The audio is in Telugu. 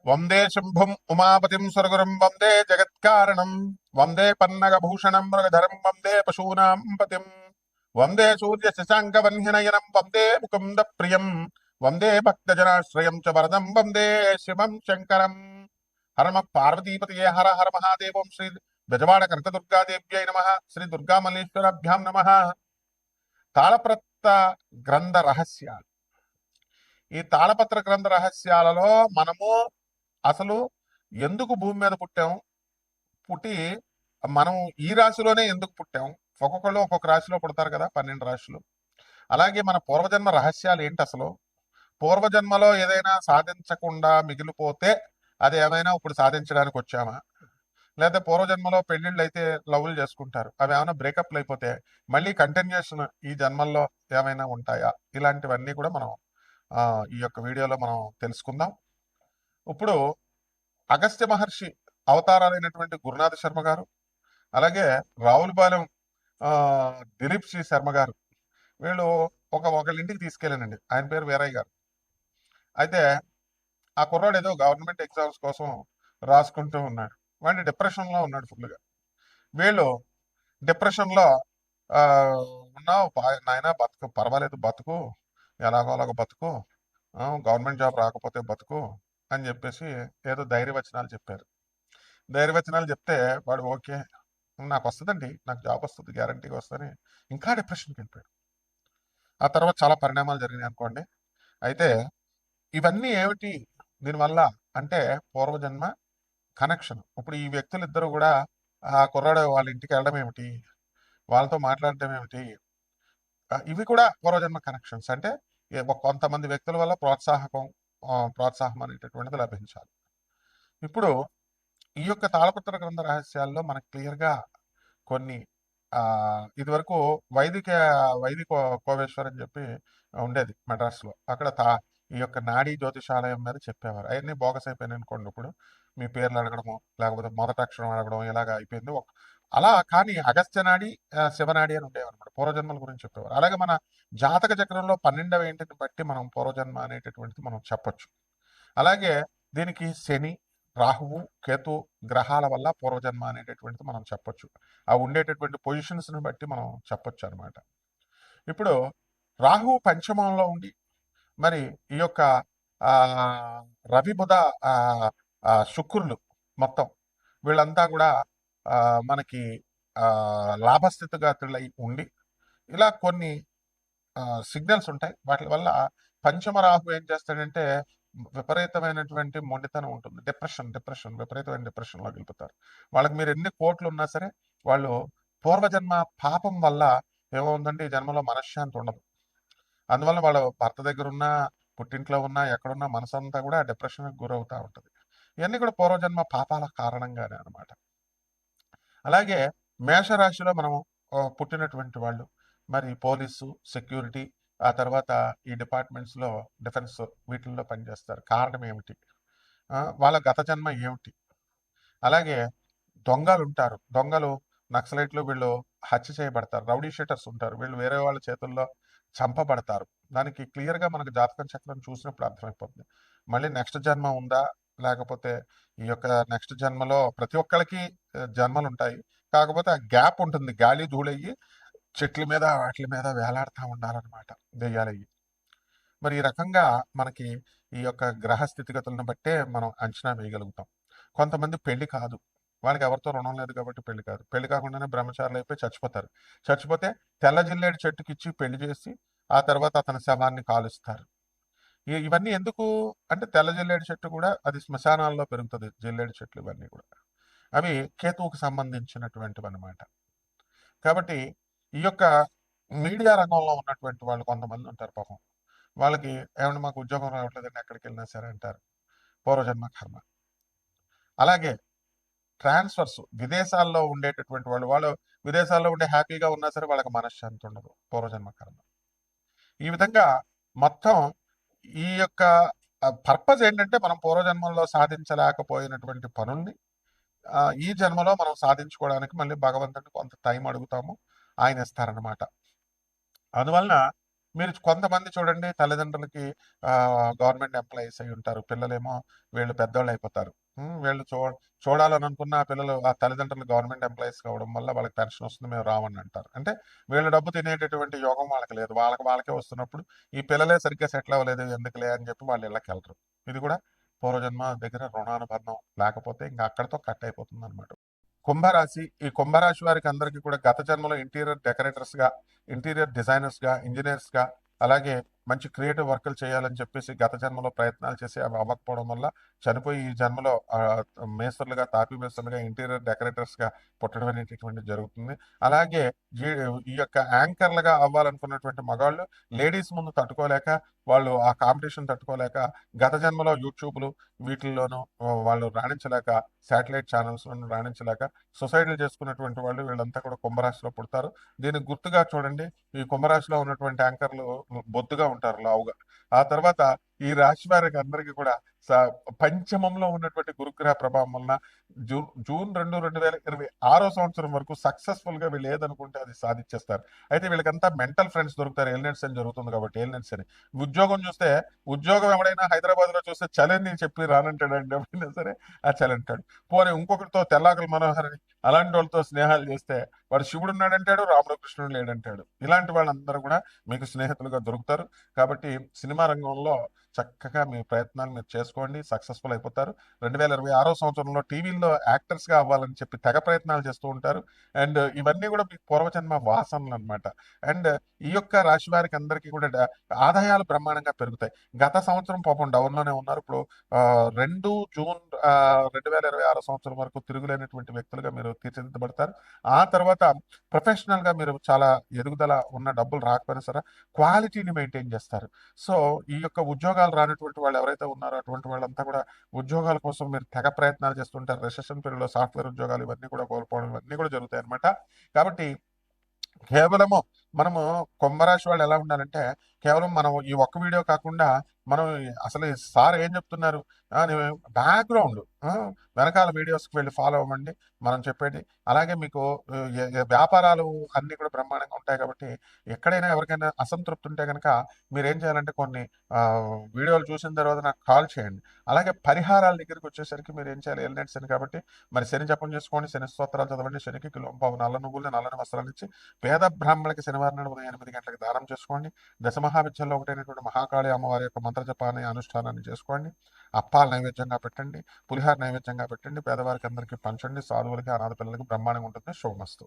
వందే శంభుం ఉమాపతిం స్వర్గురం వందే జగత్కారణం వందే పన్నగభూషణం మృగధరం వందే పశూనాం పతిం వందే సూర్య శశాంక వన్యనయనం వందే ముకుంద ప్రియం వందే భక్తజనాశ్రయం చ వరదం వందే శివం శంకరం. హరమ పార్వతీపతయే హర హర మహాదేవం. శ్రీ బెజవాడ కనకదుర్గాదేవ్యై నమ. శ్రీ దుర్గామల్లేశ్వరాభ్యాం నమ. తాళప్రత గ్రంథ రహస్యాలు. ఈ తాళపత్ర గ్రంథ రహస్యాలలో మనము అసలు ఎందుకు భూమి మీద పుట్టాం, పుట్టి మనం ఈ రాశిలోనే ఎందుకు పుట్టాం, ఒక్కొక్కళ్ళు ఒక్కొక్క రాశిలో పుడతారు కదా, 12 రాశులు. అలాగే మన పూర్వజన్మ రహస్యాలు ఏంటి, అసలు పూర్వజన్మలో ఏదైనా సాధించకుండా మిగిలిపోతే అది ఏమైనా ఇప్పుడు సాధించడానికి వచ్చామా, లేదా పూర్వజన్మలో పెళ్లిళ్ళు అయితే లవ్లు చేసుకుంటారు, అవి ఏమైనా బ్రేకప్లు అయిపోతే మళ్ళీ కంటిన్యూషన్ ఈ జన్మల్లో ఏమైనా ఉంటాయా, ఇలాంటివన్నీ కూడా మనం ఈ యొక్క వీడియోలో మనం తెలుసుకుందాం. ఇప్పుడు అగస్త్య మహర్షి అవతారాలైనటువంటి గురునాథ శర్మ గారు, అలాగే రావులపాలెం దిలీప్ శ్రీ శర్మ గారు, వీళ్ళు ఒకళ్ళ ఇంటికి తీసుకెళ్ళానండి. ఆయన పేరు వీరయ్య గారు. అయితే ఆ కుర్రాడు ఏదో గవర్నమెంట్ ఎగ్జామ్స్ కోసం రాసుకుంటూ ఉన్నాడు. వాడిని డిప్రెషన్లో ఉన్నాడు ఫుల్గా. వీళ్ళు డిప్రెషన్లో ఉన్నావు నాయన, బతుకు పర్వాలేదు, బతుకు ఎలాగో అలాగో బతుకు, గవర్నమెంట్ జాబ్ రాకపోతే బతుకు అని చెప్పేసి ఏదో ధైర్యవచనాలు చెప్పారు. ధైర్యవచనాలు చెప్తే వాడు ఓకే, నాకు వస్తుందండి, నాకు జాబ్ వస్తుంది, గ్యారంటీగా వస్తుందని ఇంకా డిప్రెషన్కి వెళ్ళిపోయాడు. ఆ తర్వాత చాలా పరిణామాలు జరిగినాయి అనుకోండి. అయితే ఇవన్నీ ఏమిటి దీనివల్ల అంటే పూర్వజన్మ కనెక్షన్. ఇప్పుడు ఈ వ్యక్తులు ఇద్దరు కూడా ఆ కుర్రాడు వాళ్ళ ఇంటికి వెళ్ళడం ఏమిటి, వాళ్ళతో మాట్లాడటం ఏమిటి, ఇవి కూడా పూర్వజన్మ కనెక్షన్స్. అంటే కొంతమంది వ్యక్తుల వల్ల ప్రోత్సాహం అనేటటువంటిది లభించాలి. ఇప్పుడు ఈ యొక్క తాళపత్ర గ్రంథ రహస్యాల్లో మనకు క్లియర్గా కొన్ని ఇదివరకు వైదిక కోవేశ్వర్ అని చెప్పి ఉండేది మెడ్రాస్లో. అక్కడ ఈ యొక్క నాడీ జ్యోతిషాలయం మీద చెప్పేవారు. అవన్నీ బోగస్ అయిపోయినాయి అనుకోండి. ఇప్పుడు మీ పేర్లు అడగడము, లేకపోతే మొదటి అక్షరం అడగడం, ఇలాగ అయిపోయింది. అలా కానీ అగస్త్య నాడి, శివనాడి అని ఉండేవారు అనమాట. పూర్వజన్మల గురించి చెప్పేవారు. అలాగే మన జాతక చక్రంలో 12వ ఇంటిని బట్టి మనం పూర్వజన్మ అనేటటువంటిది మనం చెప్పొచ్చు. అలాగే దీనికి శని, రాహువు, కేతు గ్రహాల వల్ల పూర్వజన్మ అనేటటువంటిది మనం చెప్పొచ్చు. ఆ ఉండేటటువంటి పొజిషన్స్ని బట్టి మనం చెప్పొచ్చు అనమాట. ఇప్పుడు రాహువు పంచమంలో ఉండి మరి ఈ యొక్క రవి, బుధ, శుక్రులు మొత్తం వీళ్ళంతా కూడా మనకి లాభస్థితిగతులై ఉండి ఇలా కొన్ని సిగ్నల్స్ ఉంటాయి. వాటి వల్ల పంచమ రాహు ఏం చేస్తాడంటే విపరీతమైనటువంటి మొండితనం ఉంటుంది. డిప్రెషన్ విపరీతమైన డిప్రెషన్లోకి వెళ్ళిపోతారు. వాళ్ళకి మీరు ఎన్ని కోట్లు ఉన్నా సరే వాళ్ళు పూర్వజన్మ పాపం వల్ల ఏమవుతుందంటే ఈ జన్మలో మనశ్శాంతి ఉండదు. అందువల్ల వాళ్ళ భర్త దగ్గర ఉన్నా, పుట్టింట్లో ఉన్నా, ఎక్కడున్నా మనసంతా కూడా డిప్రెషన్కి గురవుతూ ఉంటుంది. ఇవన్నీ కూడా పూర్వజన్మ పాపాల కారణంగానే అనమాట. అలాగే మేషరాశిలో మనం పుట్టినటువంటి వాళ్ళు మరి పోలీసు, సెక్యూరిటీ, ఆ తర్వాత ఈ డిపార్ట్మెంట్స్లో, డిఫెన్స్ వీటిల్లో పనిచేస్తారు. కారణం ఏమిటి, వాళ్ళ గత జన్మ ఏమిటి. అలాగే దొంగలు ఉంటారు. దొంగలు, నక్సలైట్లు వీళ్ళు హత్య చేయబడతారు. రౌడీ షీటర్స్ ఉంటారు, వీళ్ళు వేరే వాళ్ళ చేతుల్లో చంపబడతారు. దానికి క్లియర్గా మనకు జాతకం చక్రం చూసినప్పుడు అర్థమైపోతుంది. మళ్ళీ నెక్స్ట్ జన్మ ఉందా, లేకపోతే ఈ యొక్క నెక్స్ట్ జన్మలో ప్రతి ఒక్కరికి జన్మలు ఉంటాయి. కాకపోతే ఆ గ్యాప్ ఉంటుంది, గాలి ధూళయ్యి చెట్ల మీద వాటి మీద వేలాడుతూ ఉండాలన్నమాట దెయ్యాలయ్యి. మరి ఈ రకంగా మనకి ఈ యొక్క గ్రహ స్థితిగతులను బట్టే మనం అంచనా వేయగలుగుతాం. కొంతమంది పెళ్లి కాదు, వాళ్ళకి ఎవరితో రుణం లేదు కాబట్టి పెళ్లి కాదు. పెళ్లి కాకుండానే బ్రహ్మచారులు అయిపోయి చచ్చిపోతారు. చచ్చిపోతే తెల్ల జిల్లేడు చెట్టుకి ఇచ్చి పెళ్లి చేసి ఆ తర్వాత అతని శవాన్ని కాలుస్తారు. ఇవన్నీ ఎందుకు అంటే తెల్ల జిల్లేడు చెట్టు కూడా అది శ్మశానాల్లో పెరుగుతుంది. జిల్లేడు చెట్లు ఇవన్నీ కూడా అవి కేతువుకు సంబంధించినటువంటివి అనమాట. కాబట్టి ఈ యొక్క మీడియా రంగంలో ఉన్నటువంటి వాళ్ళు కొంతమంది ఉంటారు పాపం. వాళ్ళకి ఏమన్నా మాకు ఉద్యోగం రావట్లేదని ఎక్కడికి వెళ్ళినా సరే అంటారు, పూర్వజన్మ కర్మ. అలాగే ట్రాన్స్ఫర్స్, విదేశాల్లో ఉండేటటువంటి వాళ్ళు విదేశాల్లో ఉండే హ్యాపీగా ఉన్నా సరే వాళ్ళకి మనశ్శాంతి ఉండదు, పూర్వజన్మ కర్మ. ఈ విధంగా మొత్తం ఈ యొక్క పర్పస్ ఏంటంటే మనం పూర్వజన్మల్లో సాధించలేకపోయినటువంటి పనుల్ని ఈ జన్మలో మనం సాధించుకోవడానికి మళ్ళీ భగవంతుడిని కొంత టైం అడుగుతాము, ఆయన ఇస్తారనమాట. అందువలన మీరు కొంతమంది చూడండి తల్లిదండ్రులకి గవర్నమెంట్ ఎంప్లాయీస్ అయి ఉంటారు. పిల్లలేమో వీళ్ళు పెద్దోళ్ళు అయిపోతారు. వీళ్ళు చూడాలని అనుకున్న ఆ పిల్లలు ఆ తల్లిదండ్రులు గవర్నమెంట్ ఎంప్లాయీస్ కావడం వల్ల వాళ్ళకి పెన్షన్ వస్తుంది, మేము రామని అంటారు. అంటే వీళ్ళ డబ్బు తినేటటువంటి యోగం వాళ్ళకి లేదు. వాళ్ళకే వస్తున్నప్పుడు ఈ పిల్లలే సరిగ్గా సెటిల్ అవ్వలేదు ఎందుకులే అని చెప్పి వాళ్ళు ఇళ్ళకి వెళ్తారు. ఇది కూడా పూర్వజన్మ దగ్గర రుణానుబంధం లేకపోతే ఇంకా అక్కడితో కట్ అయిపోతుంది అనమాట. కుంభరాశి, ఈ కుంభరాశి వారికి అందరికీ కూడా గత జన్మలో ఇంటీరియర్ డెకరేటర్స్ గా, ఇంటీరియర్ డిజైనర్స్ గా, ఇంజనీర్స్ గా, అలాగే మంచి క్రియేటివ్ వర్కులు చేయాలని చెప్పేసి గత జన్మలో ప్రయత్నాలు చేసి అవి అవ్వకపోవడం వల్ల చనిపోయి ఈ జన్మలో మేస్త్రులుగా, తాపీ మేస్త్రులుగా, ఇంటీరియర్ డెకరేటర్స్ గా పుట్టడం అనేటటువంటి జరుగుతుంది. అలాగే ఈ ఈ యొక్క యాంకర్లుగా అవ్వాలనుకున్నటువంటి మగాళ్ళు లేడీస్ ముందు తట్టుకోలేక, వాళ్ళు ఆ కాంపిటీషన్ తట్టుకోలేక గత జన్మలో యూట్యూబ్లు వీటిల్లోనూ వాళ్ళు రాణించలేక, శాటిలైట్ ఛానల్స్ రాణించలేక సొసైటీలు చేసుకున్నటువంటి వాళ్ళు వీళ్ళంతా కూడా కుంభరాశిలో పుడతారు. దీనికి గుర్తుగా చూడండి, ఈ కుంభరాశిలో ఉన్నటువంటి యాంకర్లు బొద్దుగా ఉంటారు, లావుగా. ఆ తర్వాత ఈ రాశి వారికి అందరికీ కూడా పంచమంలో ఉన్నటువంటి గురుగ్రహ ప్రభావం వలన జూన్ 2026 సంవత్సరం వరకు సక్సెస్ఫుల్ గా వీళ్ళు ఏదనుకుంటే అది సాధించేస్తారు. అయితే వీళ్ళకంతా మెంటల్ ఫ్రెండ్స్ దొరుకుతారు, ఎలినెట్స్ అని జరుగుతుంది కాబట్టి. ఎలినెట్స్ అని ఉద్యోగం చూస్తే, ఉద్యోగం ఎవడైనా హైదరాబాద్ లో చూస్తే చలని చెప్పి రానంటాడండి, ఎవరైనా సరే ఆ చలి అంటాడు. పోనీ ఇంకొకరితో తెల్లాకల మనోహర్ అని అలాంటి వాళ్ళతో స్నేహాలు చేస్తే వాడు శివుడు ఉన్నాడంటాడు, రాముడు కృష్ణుడు లేడంటాడు. ఇలాంటి వాళ్ళందరూ కూడా మీకు స్నేహితులుగా దొరుకుతారు. కాబట్టి సినిమా రంగంలో చక్కగా మీ ప్రయత్నాలు మీరు చేసుకోండి, సక్సెస్ఫుల్ అయిపోతారు. 2026 సంవత్సరంలో టీవీల్లో యాక్టర్స్ గా అవ్వాలని చెప్పి తెగ ప్రయత్నాలు చేస్తూ ఉంటారు. అండ్ ఇవన్నీ కూడా మీ పూర్వజన్మ వాసనలు అనమాట. అండ్ ఈ యొక్క రాశి వారికి అందరికీ కూడా ఆదాయాలు బ్రహ్మాండంగా పెరుగుతాయి. గత సంవత్సరం పాపం డౌన్ లోనే ఉన్నారు. ఇప్పుడు 2 జూన్ 2026 సంవత్సరం వరకు తిరుగులేనటువంటి వ్యక్తులుగా మీరు తీర్చిదిద్దబడతారు. ఆ తర్వాత ప్రొఫెషనల్ గా మీరు చాలా ఎదుగుదల ఉన్న, డబ్బులు రాకపోయినా సరే క్వాలిటీని మెయింటైన్ చేస్తారు. సో ఈ యొక్క ఉద్యోగాలు రానటువంటి వాళ్ళు ఎవరైతే ఉన్నారో అటువంటి వాళ్ళంతా కూడా ఉద్యోగాల కోసం మీరు తెగ ప్రయత్నాలు చేస్తుంటారు. రిసెషన్ పీరియడ్ లో సాఫ్ట్వేర్ ఉద్యోగాలు ఇవన్నీ కూడా కోల్పోవడం ఇవన్నీ కూడా జరుగుతాయి అనమాట. కాబట్టి కేవలము మనము కుంభరాశి వాళ్ళు ఎలా ఉండాలంటే, కేవలం మనం ఈ ఒక్క వీడియో కాకుండా మనం అసలు ఈ సార్ ఏం చెప్తున్నారు, బ్యాక్గ్రౌండ్ వెనకాల వీడియోస్కి వెళ్ళి ఫాలో అవ్వండి మనం చెప్పేది. అలాగే మీకు వ్యాపారాలు అన్ని కూడా బ్రహ్మాండంగా ఉంటాయి కాబట్టి ఎక్కడైనా ఎవరికైనా అసంతృప్తి ఉంటే కనుక మీరు ఏం చేయాలంటే కొన్ని వీడియోలు చూసిన తర్వాత నాకు కాల్ చేయండి. అలాగే పరిహారాల దగ్గరికి వచ్చేసరికి మీరు ఏం చేయాలి, ఎల్నెట్ శని కాబట్టి మరి శని జపం చేసుకోండి, శని స్తోత్రాలు చదవండి, శనికి కిలోంపావు నల్ల నువ్వులు, నల్లని వస్త్రాలు ఇచ్చి పేద బ్రాహ్మణులకి శనివారం నాడు ఉదయం 8 గంటలకు దానం చేసుకోండి. దశమహావిద్యల్లో ఒకటైనటువంటి మహాకాళి అమ్మవారి యొక్క మంత్రజపాన్ని అనుష్ఠానాన్ని చేసుకోండి. అప్పాలు నైవేద్యంగా పెట్టండి, పులిహార నైవేద్యంగా పెట్టండి, పేదవారికి అందరికీ పంచండి, సాధువులకి, అనాథ పిల్లలకి బ్రహ్మాండంగా ఉంటుంది. శుభమస్తు.